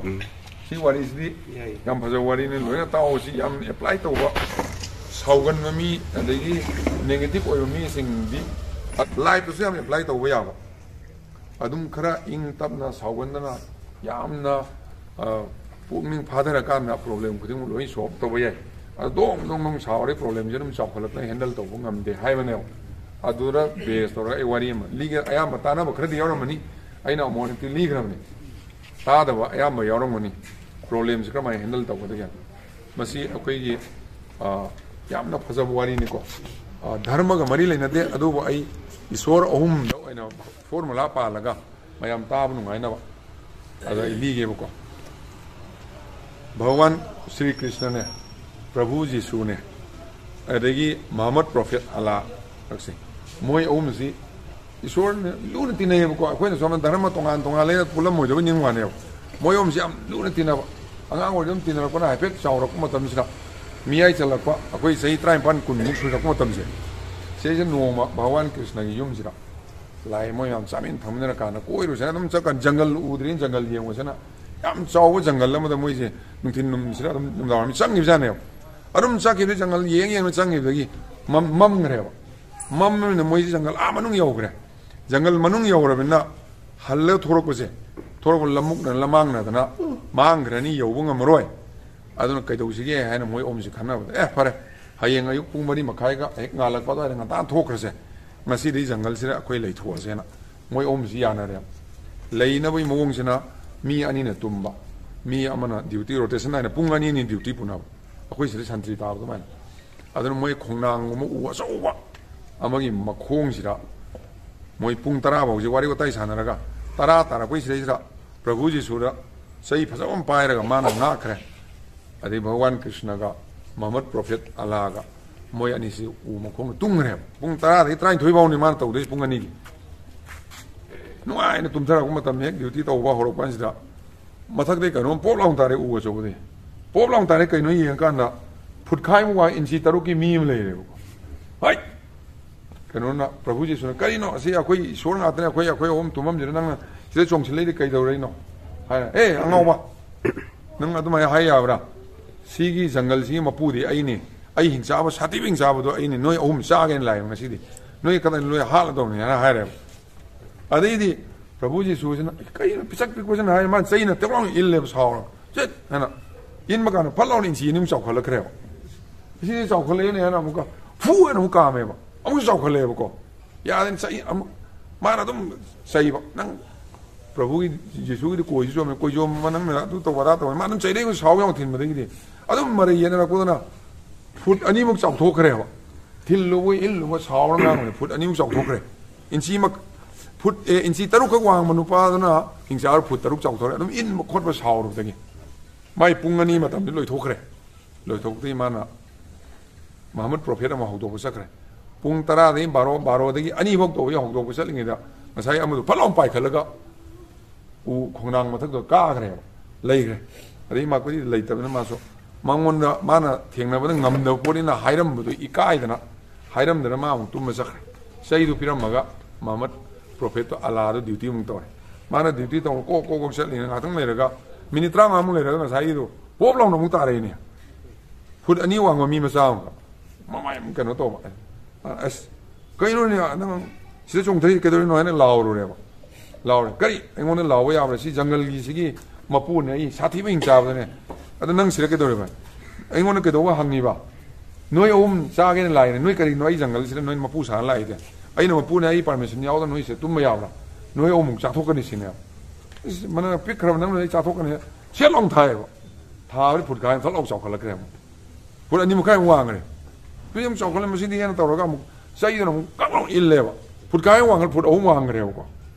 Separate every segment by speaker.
Speaker 1: सी वारी सी यम फजो वारी ने लोया ताओ सी यम अप्लाई तो साउगन ममी अदगी नेगेटिव ओय मी सिंग दी लाइफ तो से हम अप्लाई तो या अदुम खरा इंग तबना साउगनना यामना पुकनिंग फादर कामना प्रॉब्लम खुदिंग लोई सॉल्व तो बय दोम दोम सावरे प्रॉब्लम जम चाखलक हैंडल तो ngамde हाइबने अदुरा बेस तो ए वारी म लीग अया मताना बखरदि यावरमनी अइना मोनिटी लीग्रमनी तादबा अया म यावरमनी प्रॉब्लम से कमाय हैंडल तो गदे मसी अखोई यामना फजब वारी निको धर्म ग मरी लेनदे अदुबो अई ईश्वर अहुम दो अइना फॉर्मूला पालगा मयाम ताब नुगाइना अदा लीगेबको भगवान श्री कृष्ण ने प्रभु जीशु ने अदगी मोहम्मद प्रॉफिट अल्लाह रखसे मोय ओम सी ईश्वर ने लून तिनेबको अखोइन सोम धर्म तोंगान तोंगान ले पुलम मोजब निंगवाने मोय ओम सी am लून तिना अंगांग ओजम तिनरपना हाइफेक चावरक मतमसिना मियाई चलकपा अखोइ सही 53 कुनमुक सुरक मतमसे सेजे नोमा भगवान कृष्ण की युमसिरा लाइ मोय हम सामिन थमनेर काना कोइरुसना दम चकन जंगल उद्रिन जंगल येंगोसना याम चाव जंगल लमदा मोइसे नुथिन नुमसिरा दम नुमदाम चंगि जाने अरुम चाकिबे जंगल येंग चंगिबगी ममग्रेबा ममने मोइसे जंगल आ मनुंग यौग्रे जंगल मनुंग यौरबना हल्ले थोरकोसे थोरको लमुकना लमांगना मांग्रनी यौबो ngमरोय अदुन कैदौसिगे हायना मोय ओमसि खनाबदा फरे हयेंग अयुक पुंग मरी मखाइगा एक ngalak पादो आरे ngता थोखरसे ngasi dei जंगल सिरा अखोइ लैथोसेना मोय ओमसि यानारे लैनबई मोगोंसिना मी अनि ने तुम्बा मी अमना ड्यूटी रोटेशन आइना पुंग अनि नि ड्यूटी पुनाब अखोइ सिरे संत्री ताब दमान अदुन मोय खोंनांग मो उ असौबा अमगी मखोंसिरा मोय पुंग 10 बाउजे वारि गताइ सानरगा 10 तारा कोइ सिरा प्रभु जीशुरा सही फजम पाइरगा माना नाखरे अदि भगवान कृष्ण का मोहम्मद प्रॉफिट अल्लाह का मोय अनि सि उ मखोंग तुंगरे पुंग 10 दे 33 बाउनि मान तौदे पुंग अनि नुआइना तुमथरा को मतम हेक ड्यूटी तौबा होरपानसिदा मथक दे कनो पोप लाउं तारे उ अचोबदे पोप लाउं तारे कइनो यें कांदा फुटखाइ मुवा इंची तरुक की मीम लेरेबो हाय कनोना प्रभु जी सुन करिनो असि अखोइ ईश्वर नातने अखोइ ओम तुमम जिना नंग सिदे चोंगसिलेदि कइदौरैनो हाय ए अंगौबा नंग अदुमाय हाय याबरा सिगी जंगल सिगी मपुदि अइने अइ हिंसाबो साति हिंसाबो अइने नोय ओम चागेन लायम ngसिदि नोय कदन लोय हाल दौने हाना हायरे अदैदि प्रभु जी सुजना कइ पिसक पिकोसन हाय मान चैना तेब्लाउ इल्लेब सावर चेत हाना इन मकान फलाउन इंसी निम चौखलखरेबो इसी चौखलेने हाना मुका फुएन मुकामेबो अमु चौखलेबको यादेन सही माना तुम सही नंग प्रभु जीशु की कोई मनंग तू तो बड़ा तो मान चैदे साव याव थिन मदगी अदुम मरे येना कोदना फुट अनीमुक चौथोखरेबो थिल्लुबो इल्लुबो सावना नांगने फुट अनीमुक चौथोखरे इंची मक फुट इंची तरुक वांग मनुपादना हिंसार फुट तरुक चौथोरे अदुम इन मखोट बा सावरुदगी माई पुंगनी मतम लोइथोखरे लोइथोकति माना मोहम्मद प्रॉफिट अमा हौदोबो सकरे पुंग 10 दे 12 दगी अनि भोक तो हौदोबो चलिङिदा मसाई अमदु फलाम पाइखलगा उ खोंनांग मथक काग्रे लैग्रे अदि माकोदि लैतबना मासो मंगोंदा माना थेंनाबदा ngमदब पोरिना हाइरमबदु इकाइदना हाइरमदना मामु तुम चखरे सैदु पिरमगा मोहम्मद प्रॉफिट तो अल्लाह दो ड्यूटी मुंग तोरे माना ड्यूटी तो को चलिना गातंग लेरगा मिनिट 35 मुंग लेरगा साइदु पोप लाउन मुंग तारेने फुट अनि वांगो मी मसाम ममाय मुंग कनो तो अस कइनोने नंग सिदा चोंथै केदोरिनो हाने लावरुरेबा लावरे करी एंगोने लाव याबरा सि जंगल की सिगी मपुने ई साथी बिंग चाबदने अद नंग सिरा केदोरेबा एंगोने केदोवा हंगनिबा नोय ओम चागेने लाइने नोय करी नोय जंगल सिदा नोय मपु सा लाइदे अइना मपुने आई परमिशन यावदा नोय से तुम यावरा नोय ओम चाथोकनि सिने मन पिखरब नंग नोय चाथोकनि सेलोंग थायबा थाबरि फुटखाय फलाव चावखलखरे फुट अनि मुखाय वांगरे तुयम चावखल मसिदि याना तौरगा मु सैदना मु कांगलो इल्लेबा फुटखाय वांगल फुट ओम वांगरेबको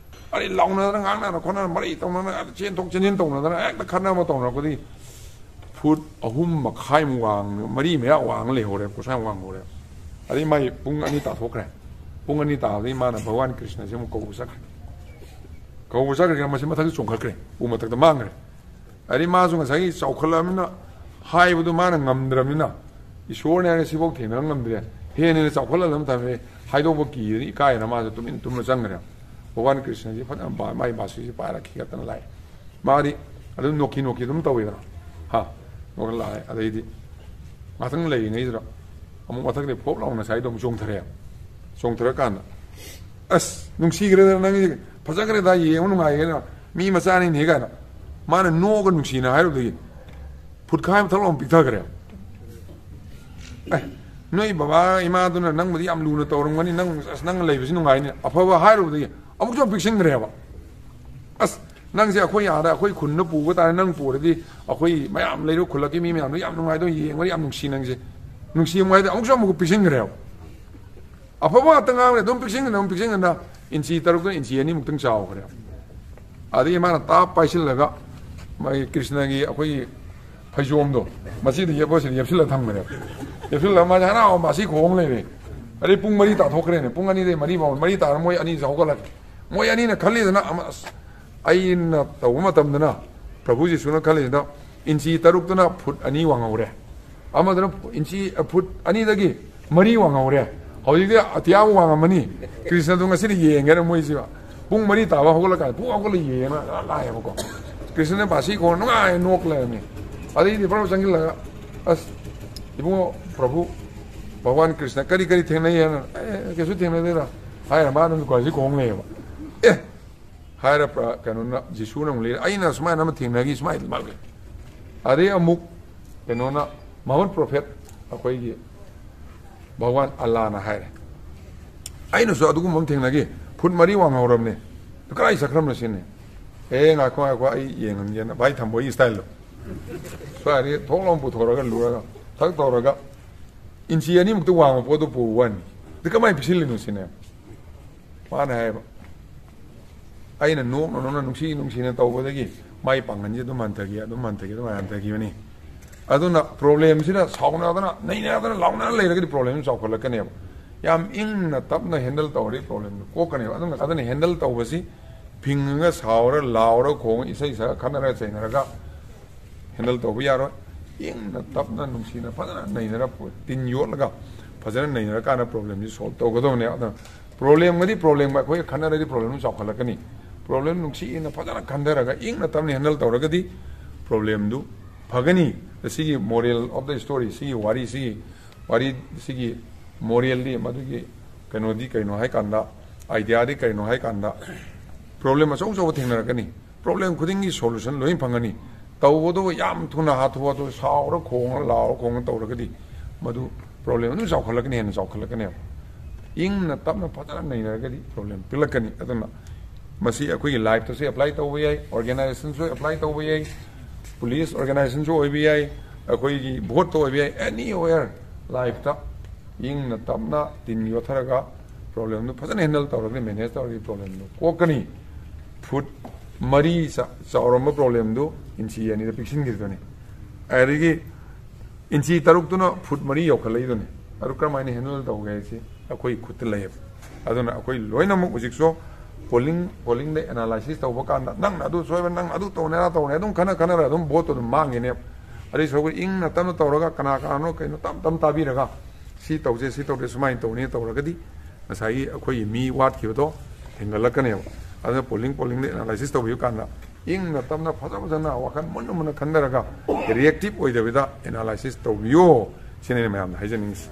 Speaker 1: अरे लाउना गांगना कोना मरै तौना चेन थोक चेनिन तौना एक खरना म तौना कोदि फुट अहुम मखाय मु वांग मरी मेया वांग लेहोरे को साय वांग होरे अरे माई पुंग अनि ताथोखरे पुंग अनि तादि माना भगवान कृष्ण से मु कौबसखरे मसे मथक चोंखखरे उ मथक त मांगरे अरे माजु ngसाई चौखलमना हाइबदु माना ngमद्रमिना ईश्वरने ने सिबोक थेना ngमद्रे हेने चौखललम थामे हाइदोबो की कायना माजु तुम चंगरे भगवान कृष्ण जी फन माई बासु जी पारा खिगतन लाइ मारी ꯑꯗꯨꯝ ꯅꯣꯛꯈꯤ ꯑꯗꯨꯝ ꯇꯧꯋꯤꯗꯅ ꯍꯥ ꯅꯣꯛꯍꯜꯂꯛꯑꯦ ꯑꯗꯩꯗꯤ ꯉꯥꯛꯇꯪ ꯂꯩꯔꯤꯉꯩꯁꯤꯗ ꯑꯃꯨꯛ ꯃꯊꯛꯇꯩ ꯄꯣꯞ ꯂꯥꯎꯅ ꯉꯁꯥꯏꯗꯣ ꯑꯃꯨꯛ ꯆꯣꯡꯊꯔꯛꯑꯦ ꯆꯣꯡꯊꯔꯀꯥꯟꯗ ꯑꯁ ꯅꯨꯡꯁꯤꯈ꯭ꯔꯦꯗꯅ ꯅꯪꯁꯦ ꯐꯖꯈ꯭ꯔꯦꯗ ꯌꯦꯡꯕ ꯅꯨꯡꯉꯥꯏꯒꯦꯅ ꯃꯤ ꯃꯆꯥꯅꯤꯅꯦ ꯀꯥꯏꯅ ꯃꯥꯅ ꯅꯣꯛꯑꯒ ꯅꯨꯡꯁꯤꯅ ꯍꯥꯏꯔꯨꯕꯗꯒꯤ ꯐꯨꯠꯈꯥꯏ ꯑꯃ ꯊꯛ ꯂꯥꯎꯅ ꯄꯤꯛꯊꯈ꯭ꯔꯦ ꯅꯣꯏ ꯕꯕꯥ 이마ꯗꯨꯅ ꯅꯪꯕꯨꯗꯤ ꯌꯥꯝ ꯂꯨꯅ ꯇꯧꯔꯝꯒꯅꯤ ꯅꯪ ꯑꯁ ꯅꯪ ꯂꯩꯕꯁꯤ ꯅꯨꯡꯉꯥꯏꯅꯤ ꯑꯐꯕ ꯍꯥꯏꯔꯨꯕꯗꯒꯤ ꯑꯃꯨꯛꯁꯨ ꯄꯤꯛꯁꯤꯟꯈ꯭ꯔꯦꯕ ꯑꯁ ꯅꯪꯁꯦ ꯑꯩꯈꯣꯏ ꯑꯥꯗ ꯑꯩꯈꯣꯏ ꯈꯨꯟꯗ ꯄꯨꯕ ꯇꯥꯔꯦ ꯅꯪ ꯄꯨꯔꯗꯤ ꯑꯩꯈꯣꯏ ꯃꯌꯥꯝ ꯂꯩꯔꯨ ꯈꯨꯜꯂꯛꯀꯤ ꯃꯤ ꯃꯌꯥꯝꯗꯣ ꯌꯥꯝ ꯅꯨꯡꯉꯥꯏꯗꯣ ꯌꯦꯡꯕꯗ ꯌꯥꯝ ꯅꯨꯡꯁꯤ ꯅꯪꯁꯦ ꯅꯨꯡꯁꯤ ꯅꯨꯡꯉꯥꯏꯗ ꯑꯃꯨꯛꯁꯨ ꯑꯃꯨꯛ ꯄꯤꯛꯁꯤꯟꯈ꯭ꯔꯦꯕ ꯑꯐꯕ ꯉꯥꯛꯇ ꯉꯥꯡꯔꯦ ꯑꯗꯨꯝ ꯄꯤꯛꯁꯤꯟꯒꯅ ꯏꯟꯆꯤ 3 ꯏꯟꯆꯤ 2 ꯆꯥꯎꯈ꯭ꯔꯦꯕ ꯑꯗꯒꯤ ꯃꯥꯅ ꯇꯥꯞ ꯄꯥꯏꯁꯤꯜꯂꯒ ꯃꯥꯒꯤ ꯀ꯭ꯔꯤꯁꯅꯒꯤ ꯑꯩꯈꯣꯏꯒꯤ ꯐꯩꯖꯣꯝꯗꯣ ꯃꯁꯤꯗ ꯌꯦꯞꯄꯁꯤꯗ ꯌꯦꯞꯁꯤꯜꯂ ꯊꯝꯈ꯭ꯔꯦꯕ ꯌꯦꯞꯁꯤꯜꯂꯒ ꯃꯥꯁꯦ ꯍꯔꯥꯎ ꯃꯁꯤ ꯈꯣꯡ ꯂꯩꯔꯦ ꯑꯗꯩ ꯄꯨꯡ 4 ꯇꯥꯊꯣꯛꯈ꯭ꯔꯦꯅꯦ ꯄꯨꯡ 2ꯗꯩ 4 ꯐꯥꯎ 4 ꯇꯥꯔ ꯃꯣꯏ ꯑꯅꯤꯁꯦ ꯍꯧꯒꯠꯂꯛꯑꯦ ꯃꯣꯏ ꯑꯅꯤꯅ ꯈꯜꯂꯤꯗꯅ ꯑꯁ ꯑꯩꯅ ꯇꯧꯕ ꯃꯇꯝꯗꯅ ꯄ꯭ꯔꯚꯨ ꯖꯤꯁꯨꯅ ꯈꯜꯂꯤꯁꯤꯅ ꯏꯟꯆꯤ 3ꯇꯨꯅ ꯐꯨꯠ 2 ꯋꯥꯡꯍꯧꯔꯦ ꯑꯃꯗꯨꯅ ꯏꯟꯆꯤ ꯐꯨꯠ 2ꯗꯒꯤ 4 ꯋꯥꯡꯍꯧꯔꯦ ꯍꯧꯖꯤꯛꯇꯤ ꯑꯇꯤꯌꯥꯕꯨ ꯋꯥꯡꯉꯝꯃꯅꯤ ꯀ꯭ꯔꯤꯁꯅꯗꯣ ꯉꯁꯤꯗꯤ ꯌꯦꯡꯒꯦꯅ ꯃꯣꯏꯁꯤ ꯄꯨꯡ 4 ꯇꯥꯕ ꯍꯧꯒꯠꯂꯀꯥꯟꯗ ꯄꯨꯡ ꯍꯧꯒꯠꯂ ꯌꯦꯡꯉ ꯂꯥꯛꯑꯦꯕꯀꯣ ꯀ꯭ꯔꯤꯁꯅ ꯕꯥꯁꯤ ꯈꯣꯡ ꯅꯨꯡꯉꯥꯏ ꯅꯣꯛ ꯂꯩꯔꯝꯃꯤ ꯑꯗꯩꯗꯤ ꯄ꯭ꯔꯚꯨ ꯆꯪꯁꯤꯜꯂꯒ ꯑꯁ ꯏꯕꯨꯡꯉꯣ ꯄ꯭ꯔꯚꯨ ꯚꯒꯋꯥꯟ ꯀ꯭ꯔꯤꯁꯅ ꯀꯔꯤ ꯊꯦꯡꯅꯩ ꯍꯥꯏꯅ ꯀꯩꯁꯨ ꯊꯦꯡꯅꯗꯦꯗ ꯍꯥꯏꯔ ꯃꯥ ꯑꯗꯨꯝ ꯀ꯭ꯋꯥꯁꯤ ꯈꯣꯡ ꯂꯩꯌꯦꯕ ꯍꯥꯏꯔ ꯀꯩꯅꯣꯅ ꯖꯤꯁꯨꯅ ꯑꯃꯨꯛ ꯂꯩꯔꯦ ꯑꯩꯅ ꯁꯨꯃꯥꯏꯅ ꯑꯃ ꯊꯦꯡꯅꯈꯤ ꯁꯨꯃꯥꯏꯅ ꯃꯥꯜꯂꯦ ꯑꯗꯩ ꯑꯃꯨꯛ ꯀꯩꯅꯣꯅ ꯃꯍꯃꯗ ꯄ꯭ꯔꯣꯐꯦꯠ ꯑꯩꯈꯣꯏꯒꯤ ꯚꯒꯋꯥꯟ ꯑꯜꯂꯥꯍꯅ ꯍꯥꯏꯔꯦ ꯑꯩꯅꯁꯨ ꯑꯗꯨꯒꯨꯝꯕ ꯑꯃ ꯊꯦꯡꯅꯈꯤ ꯐꯨꯠ 4 ꯋꯥꯡꯍꯧꯔꯕꯅꯦ ꯀꯗꯥꯏ ꯆꯠꯈ꯭ꯔꯕꯅꯣ ꯁꯤꯅꯤ ꯉꯥꯏꯈꯣ ꯑꯩ ꯌꯦꯡꯍꯟꯒꯦꯅ ꯚꯥꯏ ꯊꯝꯕꯣꯏꯒꯤ ꯁ꯭ꯇꯥꯏꯜꯗꯣ ꯁ꯭ꯋꯥꯏꯗꯒꯤ ꯊꯣꯛ ꯂꯥꯎꯅ ꯄꯨꯊꯣꯔꯒ ꯂꯨꯔꯒ ꯊꯛ ꯇꯧꯔꯒ ꯏꯟꯆꯤ 2 ꯋꯥꯡꯕ ꯄꯣꯠꯇꯣ ꯄꯨꯕ ꯋꯥꯅꯤ ꯑꯗꯨ ꯀꯃꯥꯏꯅ ꯄꯤꯁꯤꯜꯂꯤꯅꯣ ꯁꯤꯅꯦ ꯃꯥꯅ ꯍꯥꯏꯌꯦꯕ ꯑꯩꯅ ꯅꯣꯛꯅ ꯅꯨꯡꯁꯤꯅ ꯇꯧꯕꯗꯒꯤ ꯃꯥꯏ ꯄꯥꯡꯒꯟꯁꯦ ꯑꯗꯨꯝ ꯍꯟꯊꯈꯤꯕꯅꯤ ꯑꯗꯨꯅ ꯄ꯭ꯔꯣꯕ꯭ꯂꯦꯝꯁꯤꯅ ꯁꯥꯎꯅꯗꯅ ꯅꯩꯅꯗꯅ ꯂꯥꯎꯅ ꯂꯩꯔꯒꯗꯤ ꯄ꯭ꯔꯣꯕ꯭ꯂꯦꯝ ꯆꯥꯎꯈꯠꯂꯛꯀꯅꯦꯕ ꯌꯥꯝ ꯏꯪꯅ ꯇꯞꯅ ꯍꯦꯟꯗꯜ ꯇꯧꯔꯗꯤ ꯄ꯭ꯔꯣꯕ꯭ꯂꯦꯝꯗꯨ ꯀꯣꯛꯀꯅꯦꯕ ꯑꯗꯨꯅ ꯍꯦꯟꯗꯜ ꯇꯧꯕꯁꯤ ꯐꯤꯡꯉꯒ ꯁꯥꯎꯔ ꯂꯥꯎꯔ ꯈꯣꯡꯉ ꯏꯁꯩ ꯁꯛꯑ ꯈꯠꯅꯔꯒ ꯆꯩꯅꯔꯒ ꯍꯦꯟꯗꯜ ꯇꯧꯕ ꯌꯥꯔꯣꯏ ꯏꯪꯅ ꯇꯞꯅ ꯅꯨꯡꯁꯤꯅ ꯐꯖꯅ ꯅꯩꯅꯔ ꯇꯤꯟ ꯌꯣꯠꯂꯒ ꯐꯖꯅ ꯅꯩꯅꯔꯀꯥꯟꯗ ꯄ꯭ꯔꯣꯕ꯭ꯂꯦꯝꯁꯤ ꯁꯣꯜꯕ ꯇꯧꯒꯗꯕꯅꯦ ꯑꯗꯨꯅ ꯄ꯭ꯔꯣꯕ꯭ꯂꯦꯝꯒ ꯑꯩꯈꯣꯏ ꯈꯟꯅꯔꯗꯤ ꯄ꯭ꯔꯣꯕ꯭ꯂꯦꯝ ꯆꯥꯎꯈꯠꯂꯛꯀꯅꯤ ꯄ꯭ꯔꯣꯕ꯭ꯂꯦꯝ ꯅꯨꯡꯁꯤꯅ ꯐꯖꯅ ꯈꯟꯊꯔꯒ ꯏꯪꯅ ꯇꯞꯅ ꯍꯦꯟꯗꯜ ꯇꯧꯔꯒꯗꯤ ꯄ꯭ꯔꯣꯕ꯭ꯂꯦꯝꯗꯨ ꯐꯒꯅꯤ ꯁꯤꯒꯤ ꯃꯣꯔꯦꯜ ꯑꯣꯐ ꯗ ꯁ꯭ꯇꯣꯔꯤ ꯁꯤꯒꯤ ꯋꯥꯔꯤ ꯁꯤꯒꯤ ꯃꯣꯔꯦꯜꯗꯤ ꯃꯗꯨꯒꯤ ꯀꯩꯅꯣꯗꯤ ꯀꯩꯅꯣ ꯍꯥꯏꯀꯥꯟꯗ ꯑꯥꯏꯗꯤꯌꯥꯗꯤ ꯀꯩꯅꯣ ꯍꯥꯏꯀꯥꯟꯗ ꯄ꯭ꯔꯣꯕ꯭ꯂꯦꯝ ꯑꯆꯧꯕ ꯊꯦꯡꯅꯔꯛꯀꯅꯤ ꯄ꯭ꯔꯣꯕ꯭ꯂꯦꯝ ꯈꯨꯗꯤꯡꯒꯤ ꯁꯣꯂꯨꯁꯟ ꯂꯣꯏ ꯐꯪꯒꯅꯤ ꯇꯧꯕꯗꯣ ꯌꯥꯝ ꯊꯨꯅ ꯍꯥꯊꯨ ꯁꯥꯎꯔ ꯈꯣꯡꯉ ꯂꯥꯎꯔ ꯈꯣꯡꯉ ꯇꯧꯔꯒꯗꯤ ꯃꯗꯨ ꯄ꯭ꯔꯣꯕ꯭ꯂꯦꯝ ꯑꯗꯨꯝ ꯆꯥꯎꯈꯠꯂꯛꯀꯅꯤ ꯍꯦꯟꯅ ꯆꯥꯎꯈꯠꯂꯛꯀꯅꯦꯕ ꯏꯪꯅ ꯇꯞꯅ ꯐꯖꯅ ꯅꯩꯅꯔꯒꯗꯤ ꯄ꯭ꯔꯣꯕ꯭ꯂꯦꯝ ꯄꯤꯛꯂꯛꯀꯅꯤ ꯑꯗꯨꯅ ꯃꯁꯤ ꯑꯩꯈꯣꯏꯒꯤ ꯂꯥꯏꯐꯇꯁꯨ ꯑꯦꯄ꯭ꯂꯥꯏ ꯇꯧꯕ ꯌꯥꯏ ꯑꯣꯔꯒꯅꯥꯏꯖꯦꯁꯟꯁꯨ ꯑꯦꯄ꯭ꯂꯥꯏ ꯇꯧꯕ ꯌꯥꯏ ꯄꯨꯂꯤꯁ ꯑꯣꯔꯒꯅꯥꯏꯖꯦꯁꯟꯁꯨ ꯑꯣꯏꯕ ꯌꯥꯏ ꯑꯩꯈꯣꯏꯒꯤ ꯚꯣꯠꯇ ꯑꯣꯏꯕ ꯌꯥꯏ ꯑꯦꯅꯤ ꯋꯦꯌꯔ ꯂꯥꯏꯐꯇ ꯏꯪꯅ ꯇꯞꯅ ꯇꯤꯟ ꯌꯣꯠꯊꯔꯒ ꯄ꯭ꯔꯣꯕ꯭ꯂꯦꯝꯗꯨ ꯐꯖꯅ ꯍꯦꯟꯗꯜ ꯇꯧꯔꯒꯗꯤ ꯃꯦꯅꯦꯖ ꯇꯧꯔꯒꯗꯤ ꯄ꯭ꯔꯣꯕ꯭ꯂꯦꯝꯗꯨ ꯀꯣꯛꯀꯅꯤ ꯐꯨꯠ 4 ꯆꯥꯎꯔꯝꯕ ꯄ꯭ꯔꯣꯕ꯭ꯂꯦꯝꯗꯨ ꯏꯟꯆꯤ 2ꯗ ꯄꯤꯛꯁꯤꯟꯈꯤꯗꯨꯅꯤ ꯑꯗꯒꯤ ꯏꯟꯆꯤ 3ꯇꯨꯅ ꯐꯨꯠ 4 ꯌꯧꯈꯠꯂꯛꯏꯗꯨꯅꯤ ꯑꯗꯨ ꯀꯔꯝꯍꯥꯏꯅ ꯍꯦꯟꯗꯜ ꯇꯧꯒꯦ ꯍꯥꯏꯁꯤ ꯑꯩꯈꯣꯏ ꯈꯨꯠꯇ ꯂꯩꯌꯦꯕ ꯑꯗꯨꯅ ꯑꯩꯈꯣꯏ ꯂꯣꯏꯅꯃꯛ ꯍꯧꯖꯤꯛꯁꯨ ꯄꯣꯂꯤꯡꯗ ꯑꯦꯅꯥꯂꯥꯏꯁꯤꯁ ꯇꯧꯕ ꯀꯥꯟꯗ ꯅꯪꯅ ꯑꯗꯨ ꯁꯣꯏꯕ ꯅꯪ ꯑꯗꯨ ꯇꯧꯅꯦ ꯑꯗꯨꯝ ꯈꯟꯅꯔꯒ ꯑꯗꯨꯝ ꯚꯣꯠꯇꯣ ꯑꯗꯨꯝ ꯃꯥꯡꯉꯤꯅꯦꯕ ꯑꯗꯩ ꯁꯔꯨꯛ ꯏꯪꯅ ꯇꯞꯅ ꯇꯧꯔꯒ ꯀꯅꯥꯅꯣ ꯀꯩꯅꯣ ꯇꯞ ꯇꯥꯕꯤꯔꯒ ꯁꯤ ꯇꯧꯁꯦ ꯁꯨꯃꯥꯏꯅ ꯇꯧꯅꯤ ꯇꯧꯔꯒꯗꯤ ꯉꯁꯥꯏꯒꯤ ꯑꯩꯈꯣꯏꯒꯤ ꯃꯤ ꯋꯥꯠꯈꯤꯕꯗꯣ ꯍꯦꯟꯒꯠꯂꯛꯀꯅꯦꯕ ꯑꯗꯨꯅ ꯄꯣꯂꯤꯡꯗ ꯑꯦꯅꯥꯂꯥꯏꯁꯤꯁ ꯇꯧꯕꯤꯕ ꯀꯥꯟꯗ ꯏꯪꯅ ꯇꯞꯅ ꯐꯖꯅ ꯋꯥꯈꯜ ꯃꯨꯟꯅ ꯈꯟꯊꯔꯒ ꯔꯤꯑꯦꯛꯇꯤꯞ ꯑꯣꯏꯗꯕꯤꯗ ꯑꯦꯅꯥꯂꯥꯏꯁꯤꯁ ꯇꯧꯕꯤꯌꯣ ꯁꯤꯅ ꯃꯌꯥꯝꯅ ꯍꯥꯏꯖꯅꯤꯡꯉꯤꯁꯤ